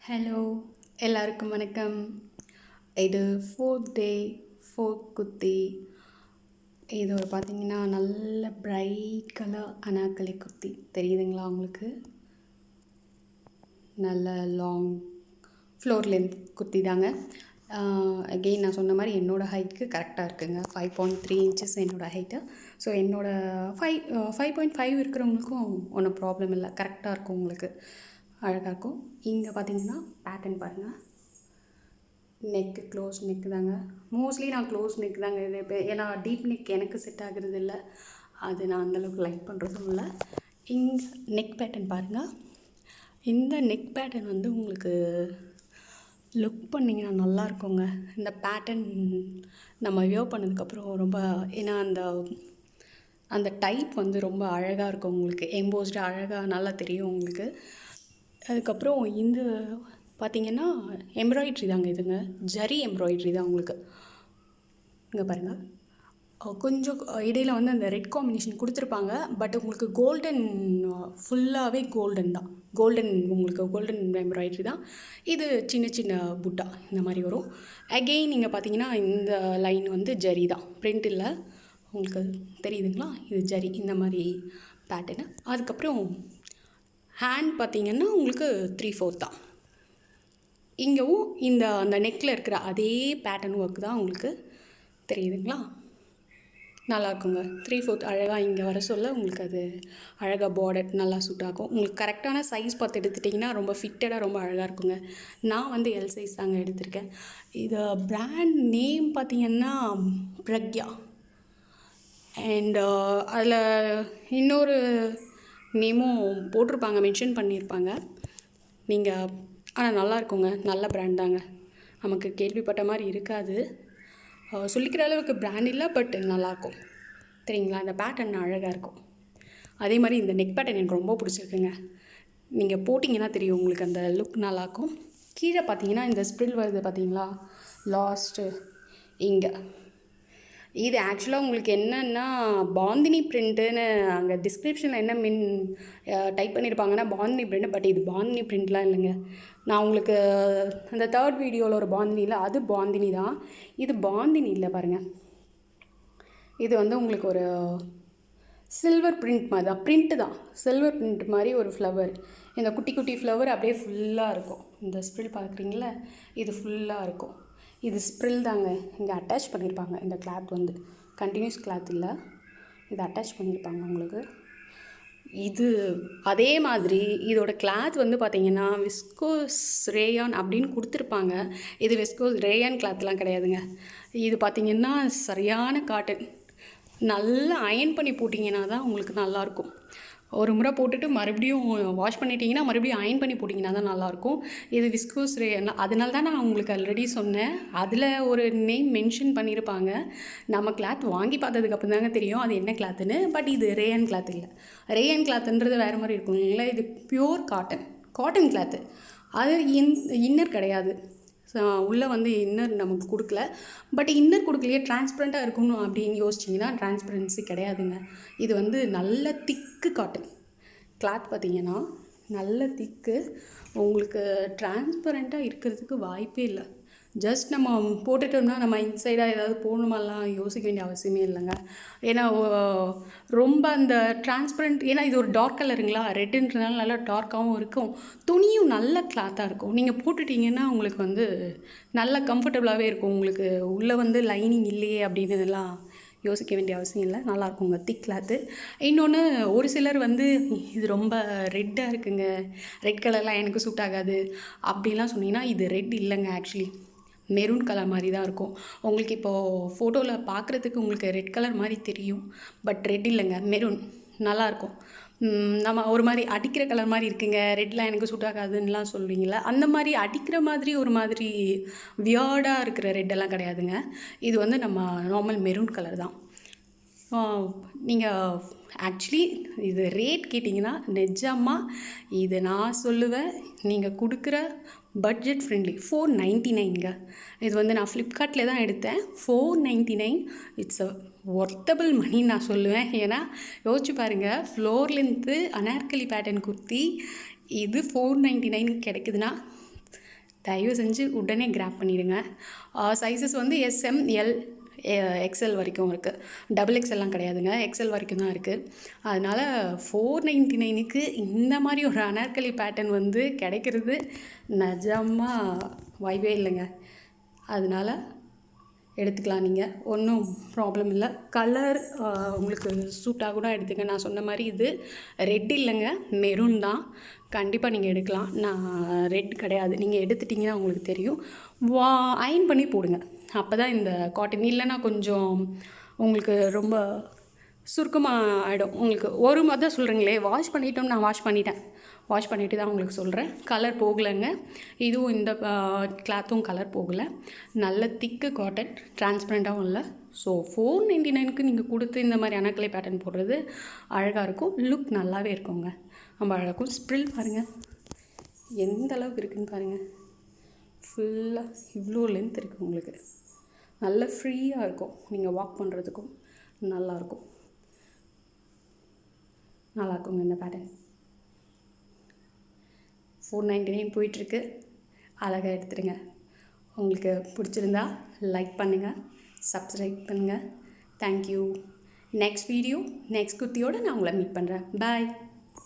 Hello, எல்லாருக்கும் வணக்கம். இது ஃபோர்த் டே, ஃபோர்த் குர்த்தி. இது ஒரு பார்த்தீங்கன்னா நல்ல பிரைட் கலர் அனார்கலி குர்த்தி தெரியுதுங்களா உங்களுக்கு? நல்ல லாங் ஃப்ளோர் லென்த் குர்த்தி தாங்க. அகெயின் நான் சொன்ன மாதிரி என்னோடய ஹைட்டுக்கு கரெக்டாக இருக்குங்க. 5.3 இன்ச்சஸ் என்னோடய ஹைட்டு. ஸோ என்னோடய 5.5 இருக்கிறவங்களுக்கும் ஒன்றும் ப்ராப்ளம் இல்லை, கரெக்டாக இருக்கும், உங்களுக்கு அழகாக இருக்கும். இங்கே பார்த்தீங்கன்னா பேட்டர்ன் பாருங்கள். நெக்கு க்ளோஸ் நெக்கு தாங்க. மோஸ்ட்லி நான் க்ளோஸ் நெக் தாங்க இது ஏன்னா டீப் நெக் எனக்கு செட் ஆகுறது இல்லை, அது நான் அந்தளவுக்கு லைக் பண்ணுறதும் இல்லை. இங்கே நெக் பேட்டர்ன் பாருங்கள். இந்த நெக் பேட்டர்ன் வந்து உங்களுக்கு லுக் பண்ணிங்கன்னா நல்லாயிருக்குங்க. இந்த பேட்டர்ன் நம்ம வியர் பண்ணதுக்கப்புறம் ரொம்ப ஏன்னா அந்த டைப் வந்து ரொம்ப அழகாக இருக்கும் உங்களுக்கு, எம்போஸ்டு அழகாக நல்லா தெரியும் உங்களுக்கு. அதுக்கப்புறம் இந்த பார்த்திங்கன்னா எம்ப்ராய்ட்ரி தாங்க, இதுங்க ஜரி எம்ப்ராய்ட்ரி தான் உங்களுக்கு. இங்கே பாருங்கள், கொஞ்சம் இடையில் வந்து அந்த ரெட் காம்பினேஷன் கொடுத்துருப்பாங்க, பட் உங்களுக்கு கோல்டன் ஃபுல்லாகவே கோல்டன் தான், உங்களுக்கு கோல்டன் எம்ப்ராய்ட்ரி தான். இது சின்ன சின்ன புட்டா இந்த மாதிரி வரும். அகெயின் நீங்கள் பார்த்தீங்கன்னா இந்த லைன் வந்து ஜரி தான், பிரிண்ட் இல்லை, உங்களுக்கு தெரியுதுங்களா? இது ஜரி இந்த மாதிரி பேட்டர்னு. அதுக்கப்புறம் ஹேண்ட் பார்த்திங்கன்னா உங்களுக்கு 3/4 தான். இங்கேவும் அந்த நெக்கில் இருக்கிற அதே பேட்டர்ன் ஒர்க் தான் உங்களுக்கு தெரியுதுங்களா? நல்லாயிருக்குங்க. 3/4 அழகாக இங்கே வர சொல்ல உங்களுக்கு அது அழகாக பார்டர் நல்லா சூட் ஆகும். உங்களுக்கு கரெக்டான சைஸ் பார்த்து எடுத்துட்டிங்கன்னா ரொம்ப ஃபிட்டடாக ரொம்ப அழகாக இருக்குங்க. நான் வந்து எல் சைஸ் தாங்க எடுத்திருக்கேன். இது பிராண்ட் நேம் பார்த்திங்கன்னா பிரக்யா. அண்ட் அதில் இன்னொரு நேமும் போட்டிருப்பாங்க, மென்ஷன் பண்ணியிருப்பாங்க. நீங்கள் ஆனால் நல்லா இருக்குங்க, நல்ல பிராண்ட் தாங்க. நமக்கு கேள்விப்பட்ட மாதிரி இருக்காது, சொல்லிக்கிற அளவுக்கு பிராண்ட் இல்லை, பட் நல்லாயிருக்கும் தெரியுங்களா? இந்த பேட்டர்ன் அழகாக இருக்கும். அதே மாதிரி இந்த நெக் பேட்டர்ன் எனக்கு ரொம்ப பிடிச்சிருக்குங்க. நீங்கள் போட்டிங்கன்னா தெரியும் உங்களுக்கு, அந்த லுக் நல்லாயிருக்கும். கீழே பார்த்தீங்கன்னா இந்த ஸ்ப்ரில் வருது பார்த்தீங்களா, லாஸ்ட்டு இங்கே. இது ஆக்சுவலாக உங்களுக்கு என்னென்னா பாந்தினி பிரிண்ட்டுன்னு அங்கே டிஸ்கிரிப்ஷனில் என்ன டைப் பண்ணியிருப்பாங்கன்னா பாந்தினி பிரிண்ட், பட் இது பாந்தினி பிரிண்ட்லாம் இல்லைங்க. நான் உங்களுக்கு அந்த 3rd வீடியோவில் ஒரு பாந்தினியில் அது பாந்தினி தான், இது பாந்தினி இல்லை பாருங்கள். இது வந்து உங்களுக்கு ஒரு சில்வர் பிரிண்ட் மாதிரி தான், பிரிண்ட்டு தான், சில்வர் பிரிண்ட் மாதிரி ஒரு ஃப்ளவர். இந்த குட்டி குட்டி ஃப்ளவர் அப்படியே ஃபுல்லாக இருக்கும். இந்த ஸ்ப்ரில் பார்க்குறீங்களா, இது ஃபுல்லாக இருக்கும். இது ஸ்ப்ரில் தாங்க, இங்கே அட்டாச் பண்ணியிருப்பாங்க. இந்த கிளாத் வந்து கண்டினியூஸ் கிளாத் இல்லை, இது அட்டாச் பண்ணியிருப்பாங்க உங்களுக்கு. இது அதே மாதிரி இதோட கிளாத் வந்து பார்த்திங்கன்னா விஸ்கோஸ் ரேயான் அப்படின்னு கொடுத்துருப்பாங்க. இது விஸ்கோஸ் ரேயான் கிளாத்லாம் கிடையாதுங்க. இது பார்த்திங்கன்னா சரியான காட்டன். நல்லா அயன் பண்ணி போட்டிங்கன்னா தான் உங்களுக்கு நல்லாயிருக்கும். ஒரு முறை போட்டுட்டு மறுபடியும் வாஷ் பண்ணிட்டீங்கன்னா மறுபடியும் அயன் பண்ணி போட்டிங்கன்னா தான் நல்லாயிருக்கும். இது விஸ்கோஸ் ரேயான், அதனால தான் நான் உங்களுக்கு ஆல்ரெடி சொன்னேன், அதில் ஒரு நேம் மென்ஷன் பண்ணியிருப்பாங்க. நம்ம கிளாத் வாங்கி பார்த்ததுக்கப்புறம் தாங்க தெரியும் அது என்ன கிளாத்துன்னு. பட் இது ரேயான் கிளாத் இல்லை, ரேயான் கிளாத்துன்றது வேறு மாதிரி இருக்கும் இல்லைங்களா? இது பியூர் காட்டன் கிளாத்து. அது இன்னர் கிடையாது, உள்ளே வந்து இன்னர் நமக்கு கொடுக்கல. பட் இன்னர் கொடுக்கலையே டிரான்ஸ்பரண்ட்டாக இருக்கணும் அப்படின்னு யோசிச்சிங்கன்னா டிரான்ஸ்பரன்சி கிடையாதுங்க. இது வந்து நல்ல திக்கு காட்டன் கிளாத், பார்த்திங்கன்னா நல்ல திக்கு, உங்களுக்கு டிரான்ஸ்பரண்ட்டாக இருக்கிறதுக்கு வாய்ப்பே இல்லை. ஜஸ்ட் நம்ம போட்டுட்டோம்னா நம்ம இன்சைடாக ஏதாவது போகணுமெல்லாம் யோசிக்க வேண்டிய அவசியமே இல்லைங்க. ஏன்னா ரொம்ப அந்த டிரான்ஸ்பரண்ட், ஏன்னா இது ஒரு டார்க் கலருங்களா, ரெட்டுன்றதுனால நல்லா டார்க்காகவும் இருக்கும், துணியும் நல்ல கிளாத்தாக இருக்கும். நீங்கள் போட்டுட்டிங்கன்னா உங்களுக்கு வந்து நல்ல கம்ஃபர்டபுளாகவே இருக்கும். உங்களுக்கு உள்ளே வந்து லைனிங் இல்லையே அப்படின்றதெல்லாம் யோசிக்க வேண்டிய அவசியம் இல்லை, நல்லாயிருக்குங்க திக் கிளாத்து. இன்னொன்று, ஒரு சிலர் வந்து இது ரொம்ப ரெட்டாக இருக்குங்க, ரெட் கலர்லாம் எனக்கு சூட் ஆகாது அப்படின்லாம் சொன்னீங்கன்னா, இது ரெட் இல்லைங்க, ஆக்சுவலி மெரூன் கலர் மாதிரி தான் இருக்கும். உங்களுக்கு இப்போது ஃபோட்டோவில் பார்க்குறதுக்கு உங்களுக்கு ரெட் கலர் மாதிரி தெரியும், பட் ரெட் இல்லைங்க, மெரூன் நல்லாயிருக்கும். நம்ம ஒரு மாதிரி அடிக்கிற கலர் மாதிரி இருக்குங்க, ரெட்லாம் எனக்கு சூட் ஆகாதுன்னெலாம் சொல்லுவீங்களா, அந்த மாதிரி அடிக்கிற மாதிரி ஒரு மாதிரி வியர்டாக இருக்கிற ரெட்டெல்லாம் கிடையாதுங்க. இது வந்து நம்ம நார்மல் மெரூன் கலர் தான். நீங்கள் ஆக்சுவலி இது ரேட் கேட்டிங்கன்னா நிஜமாக இது நான் சொல்லுவேன், நீங்கள் கொடுக்குற பட்ஜெட் ஃப்ரெண்ட்லி 499ங்க. இது வந்து நான் ஃப்ளிப்கார்ட்டில் தான் எடுத்தேன், 499. இட்ஸ் அ ஒர்த்தபிள் மணின்னு நான் சொல்லுவேன். ஏன்னா யோசிச்சு பாருங்கள், floor length Anarkali pattern kurti இது 499 கிடைக்குதுன்னா தயவு செஞ்சு உடனே கிராப் பண்ணிவிடுங்க. சைஸஸ் வந்து SM, L, XL வரைக்கும் இருக்குது. XXLலாம் கிடையாதுங்க, XL வரைக்கும் தான் இருக்குது. அதனால் 499க்கு இந்த மாதிரி ஒரு அனார்கலி பேட்டர்ன் வந்து கிடைக்கிறது நிஜமாக வாய்ப்பே இல்லைங்க. அதனால் எடுத்துக்கலாம், நீங்கள் ஒன்றும் ப்ராப்ளம் இல்லை. கலர் உங்களுக்கு சூட் ஆகுனா எடுத்துங்க. நான் சொன்ன மாதிரி இது ரெட் இல்லைங்க, மெரூன் தான். கண்டிப்பாக நீங்கள் எடுக்கலாம். நான் ரெட் கிடையாது. நீங்கள் எடுத்துட்டிங்கன்னா உங்களுக்கு தெரியும். அயன் பண்ணி போடுங்க, அப்போ தான் இந்த காட்டன் இல்லைன்னா கொஞ்சம் உங்களுக்கு ரொம்ப சுருக்கமாக ஆகிடும். உங்களுக்கு ஒரு மாதிரி தான் சொல்கிறீங்களே, வாஷ் பண்ணிட்டோம். நான் வாஷ் பண்ணிவிட்டு தான் உங்களுக்கு சொல்கிறேன். கலர் போகலைங்க. இதுவும் இந்த கிளாத்தும் கலர் போகலை. நல்ல திக்கு காட்டன், டிரான்ஸ்பரண்ட்டாகவும் இல்லை. ஸோ 499க்கு நீங்கள் கொடுத்து இந்த மாதிரி அனார்கலி பேட்டர்ன் போடுறது அழகாக இருக்கும். லுக் நல்லாவே இருக்குங்க, ரொம்ப அழகாக இருக்கும். ஸ்ப்ரில் பாருங்கள் எந்த அளவுக்கு இருக்குதுன்னு பாருங்கள். ஃபுல்லாக இவ்வளோ லென்த் இருக்குது உங்களுக்கு. நல்ல ஃப்ரீயாக இருக்கும், நீங்கள் வாக் பண்ணுறதுக்கும் நல்லாயிருக்கும். நல்லாயிருக்குங்க இந்த பேட்டர்ன். 499 போயிட்டுருக்கு. அழகாக எடுத்துடுங்க. உங்களுக்கு பிடிச்சிருந்தா லைக் பண்ணுங்கள், சப்ஸ்கிரைப் பண்ணுங்கள். தேங்க்யூ. நெக்ஸ்ட் வீடியோ நெக்ஸ்ட் குர்த்தியோடு நான் உங்களை மீட் பண்ணுறேன். பாய்.